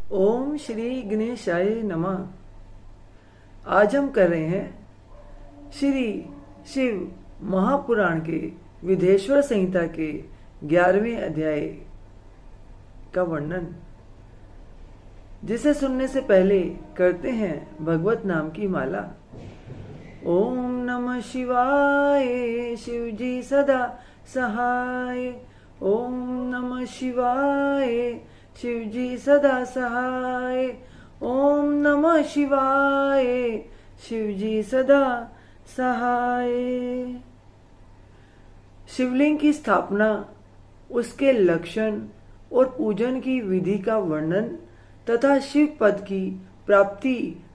ओम श्री गणेशाय नमः। आज हम कर रहे हैं श्री शिव महापुराण के विधेश्वर संहिता के 11वें अध्याय का वर्णन, जिसे सुनने से पहले करते हैं भगवत नाम की माला। ओम नमः शिवाय, शिव जी सदा सहाय। ओम नमः शिवाय, शिव जी सदा सहाय। ओम नमः शिवाय, शिव जी सदा सहाय। शिवलिंग की स्थापना, उसके लक्षण और पूजन की विधि का वर्णन तथा शिव पद की प्राप्ति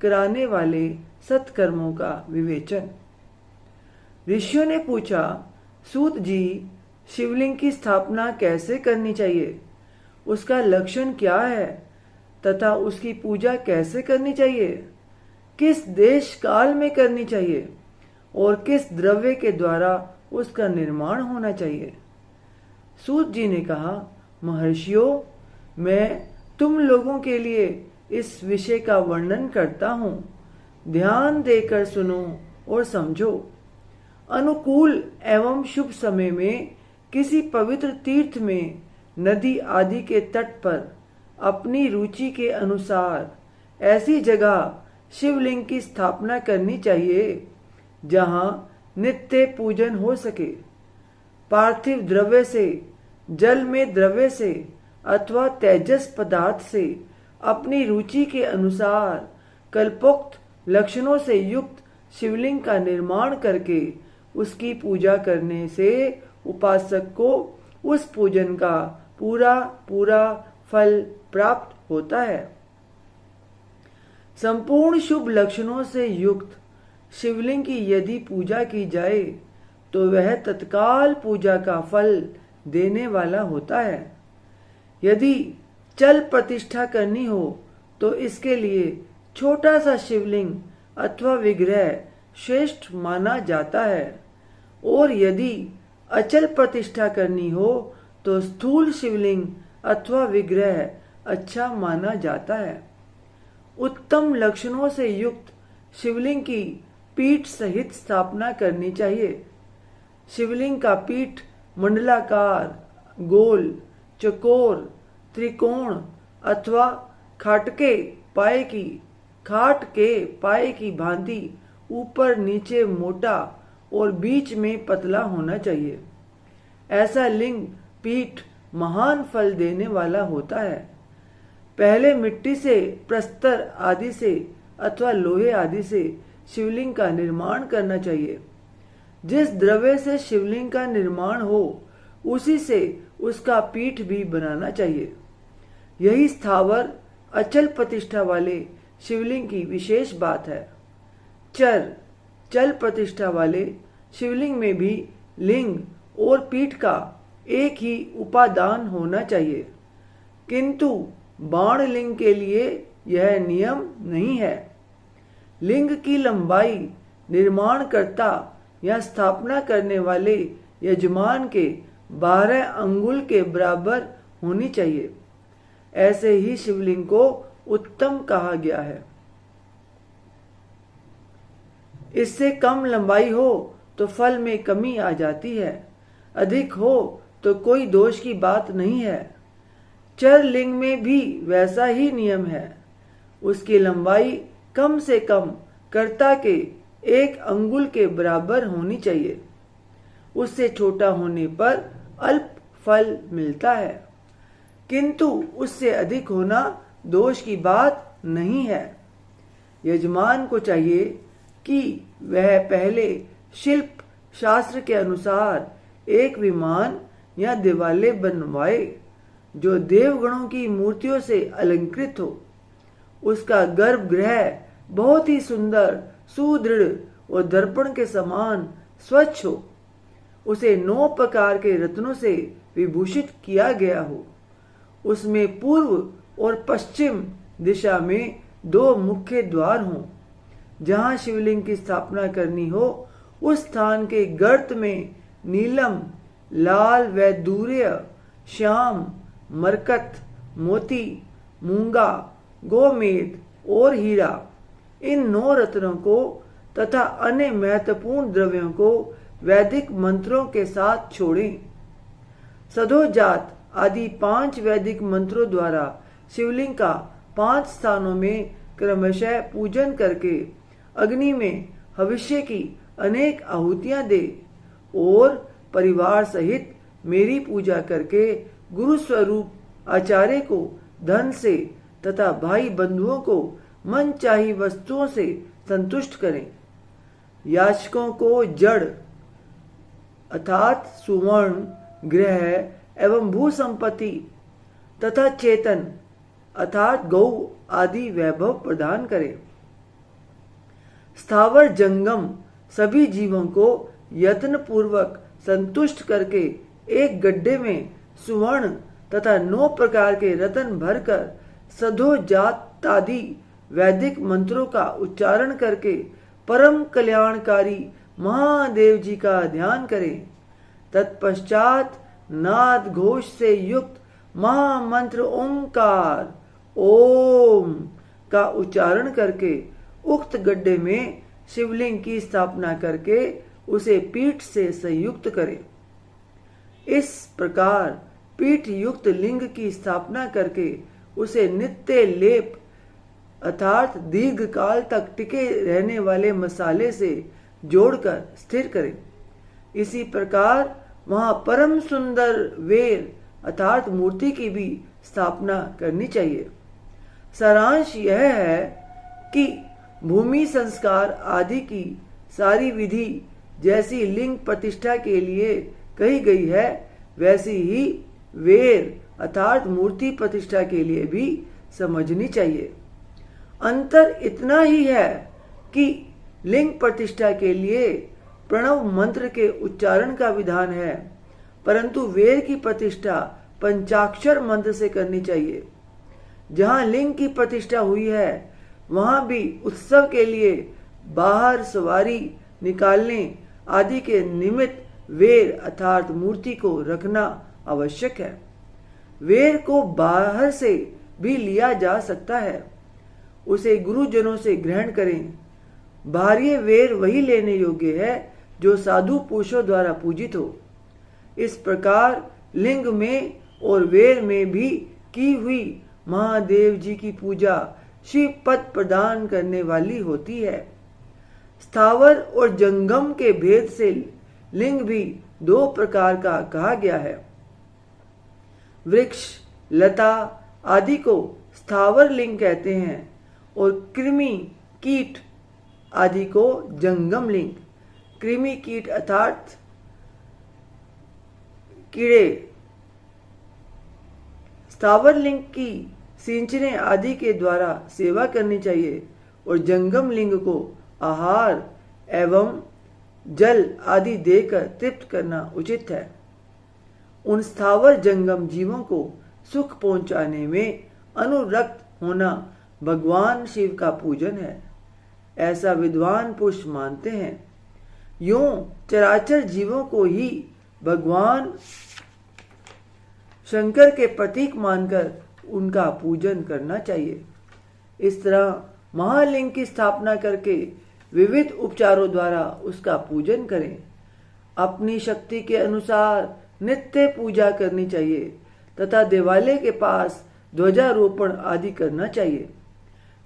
कराने वाले सत्कर्मों का विवेचन। ऋषियों ने पूछा, सूत जी, शिवलिंग की स्थापना कैसे करनी चाहिए, उसका लक्षण क्या है तथा उसकी पूजा कैसे करनी चाहिए, किस देश काल में करनी चाहिए और किस द्रव्य के द्वारा उसका निर्माण होना चाहिए। सूत जी ने कहा, महर्षियों, मैं तुम लोगों के लिए इस विषय का वर्णन करता हूँ, ध्यान देकर सुनो और समझो। अनुकूल एवं शुभ समय में किसी पवित्र तीर्थ में, नदी आदि के तट पर अपनी रुचि के अनुसार ऐसी जगह शिवलिंग की स्थापना करनी चाहिए जहां नित्य पूजन हो सके। पार्थिव द्रव्य से, जल में द्रव्य से अथवा तेजस पदार्थ से अपनी रुचि के अनुसार कल्पोक्त लक्षणों से युक्त शिवलिंग का निर्माण करके उसकी पूजा करने से उपासक को उस पूजन का पूरा फल प्राप्त होता है। संपूर्ण शुभ लक्षणों से युक्त शिवलिंग की यदि पूजा की जाए तो वह तत्काल पूजा का फल देने वाला होता है। यदि चल प्रतिष्ठा करनी हो तो इसके लिए छोटा सा शिवलिंग अथवा विग्रह श्रेष्ठ माना जाता है, और यदि अचल प्रतिष्ठा करनी हो तो स्थूल शिवलिंग अथवा विग्रह अच्छा माना जाता है। उत्तम लक्षणों से युक्त शिवलिंग की पीठ सहित स्थापना करनी चाहिए। शिवलिंग का पीठ मंडलाकार, गोल, चकोर, त्रिकोण अथवा खाट के पाए की भांति ऊपर नीचे मोटा और बीच में पतला होना चाहिए। ऐसा लिंग पीठ महान फल देने वाला होता है। पहले मिट्टी से, प्रस्तर आदि से अथवा लोहे आदि से शिवलिंग का निर्माण करना चाहिए। जिस द्रव्य से शिवलिंग का निर्माण हो उसी से उसका पीठ भी बनाना चाहिए। यही स्थावर अचल प्रतिष्ठा वाले शिवलिंग की विशेष बात है। चल प्रतिष्ठा वाले शिवलिंग में भी लिंग और पीठ का एक ही उपादान होना चाहिए, किंतु बाण लिंग के लिए यह नियम नहीं है। लिंग की लंबाई निर्माणकर्ता या स्थापना करने वाले यजमान के 12 अंगुल के बराबर होनी चाहिए। ऐसे ही शिवलिंग को उत्तम कहा गया है। इससे कम लंबाई हो तो फल में कमी आ जाती है, अधिक हो तो कोई दोष की बात नहीं है। चर लिंग में भी वैसा ही नियम है। उसकी लंबाई कम से कम कर्ता के 1 अंगुल के बराबर होनी चाहिए। उससे छोटा होने पर अल्प फल मिलता है, किंतु उससे अधिक होना दोष की बात नहीं है। यजमान को चाहिए कि वह पहले शिल्प शास्त्र के अनुसार एक विमान या दिवाले बनवाए जो देवगणों की मूर्तियों से अलंकृत हो। उसका गर्भगृह बहुत ही सुंदर, सुदृढ़ और दर्पण के समान स्वच्छ हो। उसे 9 प्रकार के रत्नों से विभूषित किया गया हो। उसमें पूर्व और पश्चिम दिशा में 2 मुख्य द्वार हों। जहां शिवलिंग की स्थापना करनी हो उस स्थान के गर्त में नीलम, लाल वैदूर्य, श्याम, मरकत, मोती, मूंगा गोमेद और हीरा, इन 9 रत्नों को तथा अन्य महत्वपूर्ण द्रव्यों को वैदिक मंत्रों के साथ छोड़ें। सदोजात आदि 5 वैदिक मंत्रों द्वारा शिवलिंग का 5 स्थानों में क्रमशः पूजन करके अग्नि में भविष्य की अनेक आहुतियां दे और परिवार सहित मेरी पूजा करके गुरु स्वरूप आचार्य को धन से तथा भाई बंधुओं को मनचाही वस्तुओं से संतुष्ट करें। याचकों को जड़ अर्थात सुवर्ण, गृह एवं भू संपत्ति तथा चेतन अर्थात गौ आदि वैभव प्रदान करें। स्थावर जंगम सभी जीवों को यत्न पूर्वक संतुष्ट करके एक गड्ढे में सुवर्ण तथा 9 प्रकार के रत्न भरकर सधोजातादि वैदिक मंत्रों का उच्चारण करके परम कल्याणकारी महादेव जी का ध्यान करें। तत्पश्चात नाद घोष से युक्त महामंत्र ओंकार ओम का उच्चारण करके उक्त गड्ढे में शिवलिंग की स्थापना करके उसे पीठ से संयुक्त करें। इस प्रकार पीठ युक्त लिंग की स्थापना करके उसे नित्य लेप अर्थात दीर्घ काल तक टिके रहने वाले मसाले से जोड़कर स्थिर करें। इसी प्रकार वहां परम सुंदर वेर अर्थात मूर्ति की भी स्थापना करनी चाहिए। सारांश यह है कि भूमि संस्कार आदि की सारी विधि जैसी लिंग प्रतिष्ठा के लिए कही गई है, वैसी ही वेर अर्थात मूर्ति प्रतिष्ठा के लिए भी समझनी चाहिए। अंतर इतना ही है कि लिंग प्रतिष्ठा के लिए प्रणव मंत्र के उच्चारण का विधान है, परंतु वेर की प्रतिष्ठा पंचाक्षर मंत्र से करनी चाहिए। जहां लिंग की प्रतिष्ठा हुई है वहां भी उत्सव के लिए बाहर सवारी निकालने आदि के निमित्त वेर अर्थात मूर्ति को रखना आवश्यक है। वेर को बाहर से भी लिया जा सकता है, उसे गुरुजनों से ग्रहण करें। बाहरी वेर वही लेने योग्य है जो साधु पुरुषों द्वारा पूजित हो। इस प्रकार लिंग में और वेर में भी की हुई महादेव जी की पूजा शिव पद प्रदान करने वाली होती है। स्थावर और जंगम के भेद से लिंग भी 2 प्रकार का कहा गया है। वृक्ष, लता आदि को स्थावर लिंग कहते हैं और कृमि, कीट आदि को जंगम लिंग। कृमि कीट अर्थात कीड़े स्थावर लिंग की सिंचने आदि के द्वारा सेवा करनी चाहिए और जंगम लिंग को आहार एवं जल आदि देकर तृप्त करना उचित है। उन स्थावर जंगम जीवों को सुख पहुंचाने में अनुरक्त होना भगवान शिव का पूजन है, ऐसा विद्वान पुरुष मानते हैं। यूं चराचर जीवों को ही भगवान शंकर के प्रतीक मानकर उनका पूजन करना चाहिए। इस तरह महालिंग की स्थापना करके विविध उपचारों द्वारा उसका पूजन करें। अपनी शक्ति के अनुसार नित्य पूजा करनी चाहिए तथा देवालय के पास ध्वजारोपण आदि करना चाहिए।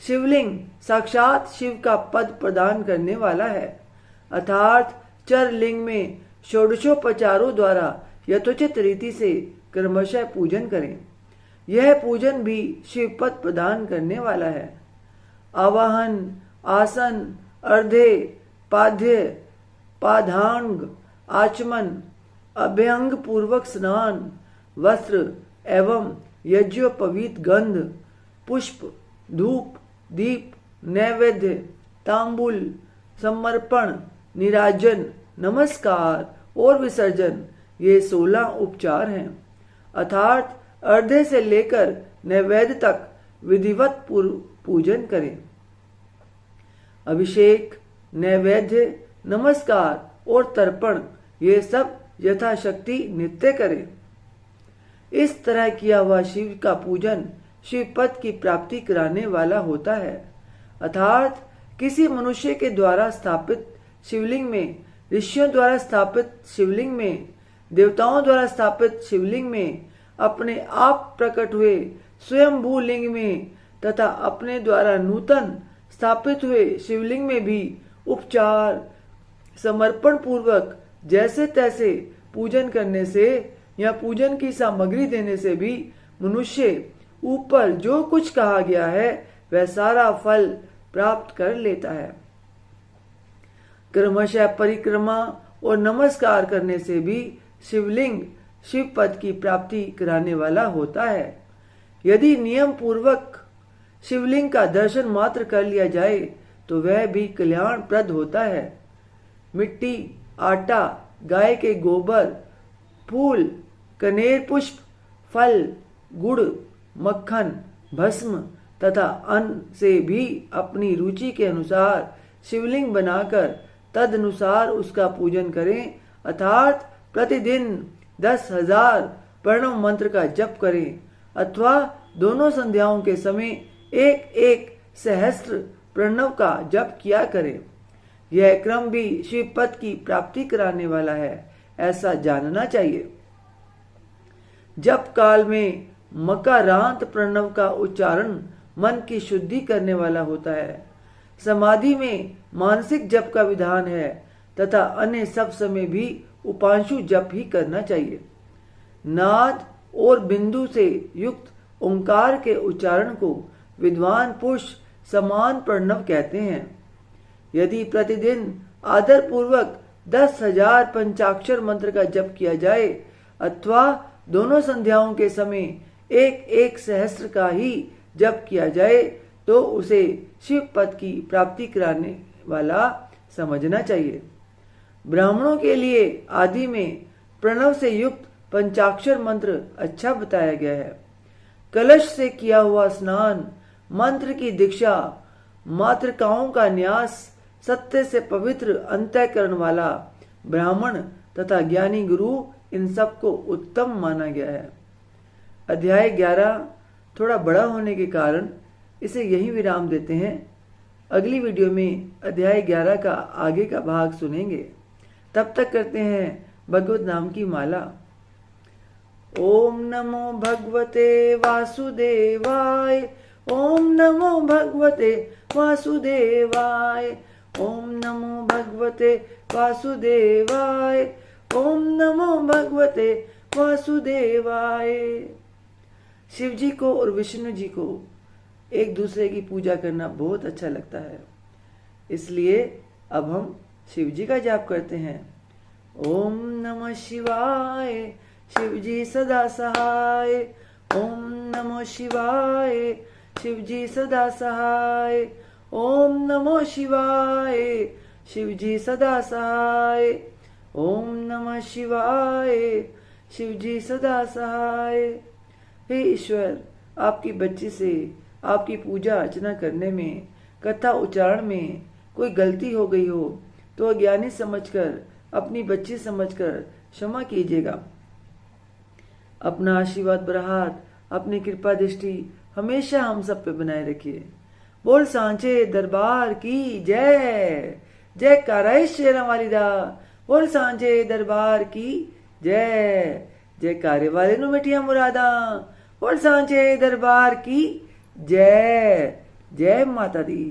शिवलिंग साक्षात शिव का पद प्रदान करने वाला है, अर्थात चर लिंग में षोडशोपचारों द्वारा यथोचित रीति से क्रमशः पूजन करें। यह पूजन भी शिव पद प्रदान करने वाला है। आवाहन, आसन, अर्धे, पाद्य, पादांग, आचमन, अभ्यंग पूर्वक स्नान, वस्त्र एवं यज्ञोपवीत गंध, पुष्प, धूप, दीप, नैवेद्य, तांबूल, समर्पण, निराजन, नमस्कार और विसर्जन ये 16 उपचार हैं, अर्थात अर्धे से लेकर नैवेद्य तक विधिवत पूजन करें। अभिषेक, नैवेद्य, नमस्कार और तर्पण ये सब यथाशक्ति नित्य करें। इस तरह किया हुआ शिव का पूजन शिव पद की प्राप्ति कराने वाला होता है। अर्थात किसी मनुष्य के द्वारा स्थापित शिवलिंग में, ऋषियों द्वारा स्थापित शिवलिंग में, देवताओं द्वारा स्थापित शिवलिंग में, अपने आप प्रकट हुए स्वयंभू लिंग में तथा अपने द्वारा नूतन स्थापित हुए शिवलिंग में भी उपचार समर्पण पूर्वक जैसे तैसे पूजन करने से या पूजन की सामग्री देने से भी मनुष्य ऊपर जो कुछ कहा गया है वह सारा फल प्राप्त कर लेता है। क्रमशः परिक्रमा और नमस्कार करने से भी शिवलिंग शिव पद की प्राप्ति कराने वाला होता है। यदि नियम पूर्वक शिवलिंग का दर्शन मात्र कर लिया जाए तो वह भी कल्याणप्रद होता है। मिट्टी, आटा, गाय के गोबर, फूल, कनेर पुष्प, फल, गुड़, मक्खन, भस्म तथा अन्न से भी अपनी रुचि के अनुसार शिवलिंग बनाकर तदनुसार उसका पूजन करें। अर्थात प्रतिदिन 10,000 प्रणव मंत्र का जप करें अथवा दोनों संध्याओं के समय एक एक सहस्त्र प्रणव का जप किया करें। यह क्रम भी शिव पद की प्राप्ति कराने वाला है, ऐसा जानना चाहिए। जप काल में मकारांत प्रणव का उच्चारण मन की शुद्धि करने वाला होता है। समाधि में मानसिक जप का विधान है तथा अन्य सब समय भी उपांशु जप ही करना चाहिए। नाद और बिंदु से युक्त ओंकार के उच्चारण को विद्वान पुरुष समान प्रणव कहते हैं। यदि प्रतिदिन आदर पूर्वक 10,000 पंचाक्षर मंत्र का जप किया जाए अथवा दोनों संध्याओं के समय एक एक सहस्त्र का ही जप किया जाए तो उसे शिव पद की प्राप्ति कराने वाला समझना चाहिए। ब्राह्मणों के लिए आदि में प्रणव से युक्त पंचाक्षर मंत्र अच्छा बताया गया है। कलश से किया हुआ स्नान, मंत्र की दीक्षा, मातृकाओं का न्यास, सत्य से पवित्र अंतःकरण वाला ब्राह्मण तथा ज्ञानी गुरु, इन सबको उत्तम माना गया है। अध्याय 11 थोड़ा बड़ा होने के कारण इसे यहीं विराम देते हैं। अगली वीडियो में अध्याय 11 का आगे का भाग सुनेंगे। तब तक करते हैं भगवत नाम की माला। ओम नमो भगवते वासुदेवाय, ओम नमो भगवते वासुदेवाय, ओम नमो भगवते वासुदेवाय, ओम नमो भगवते वासुदेवाय। शिव जी को और विष्णु जी को एक दूसरे की पूजा करना बहुत अच्छा लगता है, इसलिए अब हम शिव जी का जाप करते हैं। ओम नमः शिवाय, शिव जी सदा सहाय। ओम नमो शिवाय, शिव जी सदा सहाय। ओम नमो शिवाय, शिव जी सदा सहाय। ओम नमः शिवाय, शिव जी सदा सहाय। हे ईश्वर, आपकी बच्ची से आपकी पूजा अर्चना करने में, कथा उच्चारण में कोई गलती हो गई हो तो अज्ञानी समझकर, अपनी बच्ची समझकर क्षमा कीजिएगा। अपना आशीर्वाद बरहात, अपनी कृपा दृष्टि हमेशा हम सब पे बनाए रखिए। बोल सांचे दरबार की जय। जय काराय शेरा वाली दा। बोल सांचे दरबार की जय। जय कारे वाले नु मिठिया मुरादा। बोल सांचे दरबार की जय। जय माता दी।